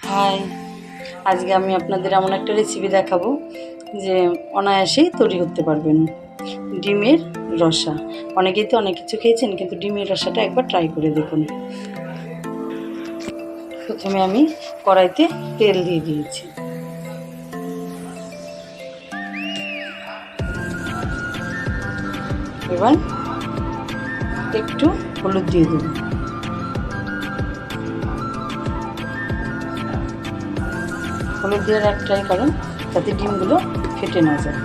High, আজকে আমি আপনাদের এমন একটা রেসিপি দেখাবো যে অনায়াসেই তৈরি করতে পারবেন। ডিমের রসা। অনেকেই তো অনেক কিছু খেয়েছেন, কিন্তু ডিমের রসাটা একবার ট্রাই করে দেখুন। প্রথমে আমি কড়াইতে তেল দিয়ে দিয়েছি। এবার একটু হলুদ দিয়ে দেব। হলুদ দেওয়ার একটাই কারণ, যাতে ডিমগুলো ফেটে না যায়।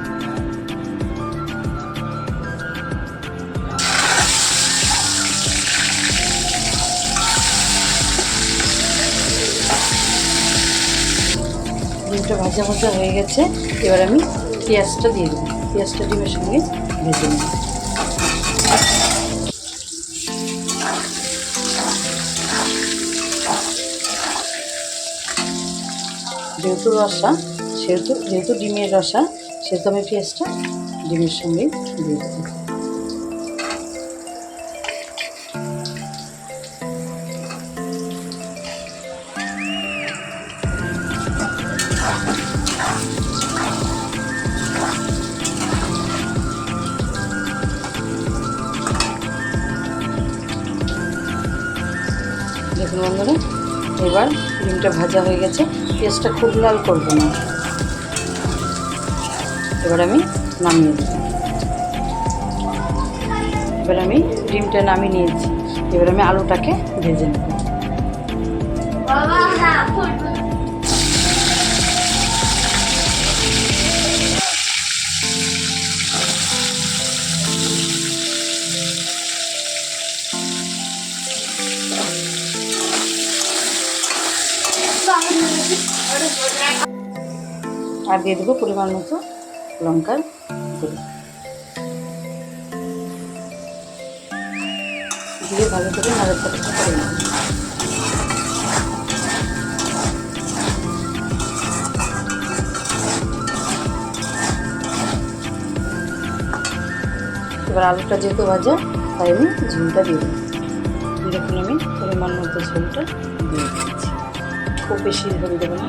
ডিমটা ভাজা ভাজা হয়ে গেছে। এবার আমি পেঁয়াজটা দিয়ে দেবো। পেঁয়াজটা ডিমের সঙ্গে ভেজে নেব। যেহেতু রসা, যেহেতু ডিমের রসা, সেহেতু আমি পেঁয়াজটা ডিমের সঙ্গে দিয়ে দেবো। দেখুন বন্ধুরা, এবার ডিমটা ভাজা হয়ে গেছে। পেঁয়াজটা খুব লাল করবো না। এবার আমি নামিয়ে দেব। এবার আমি ডিমটা নামিয়ে নিয়েছি। এবার আমি আলুটাকে ভেজে নেব। আর দিয়ে দেবো পরিমাণ মতো লঙ্কার গুঁড়ো। দিয়ে ভালো করে নাড়াচাড়া করে নেব। এবার আলুটা যেহেতু ভাজা, তাই আমি ঝোলটা দিয়ে দেবো। দেখুন আমি পরিমাণ মতো ঝোলটা দিয়ে দিচ্ছি। খুব বেশি ঝোল দেবো না।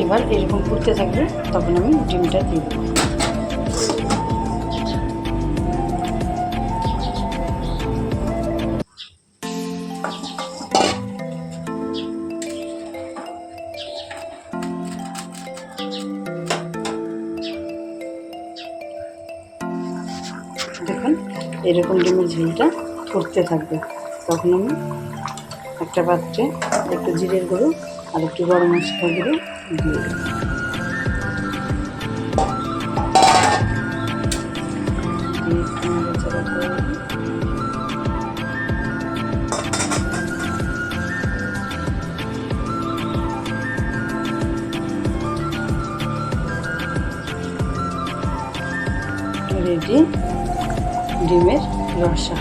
এবার এরকম ফুটতে থাকবে, তখন আমি ডিমটা দিয়ে দেবো। দেখুন এরকম ডিমের ঝোলটা ফুটতে থাকবে, তখন আমি একটা পাত্রে একটু জিরের গুঁড়ো আর একটু গরম মশলা গুঁড়ো দিয়ে দেবো। রেডি ডিমের রসা।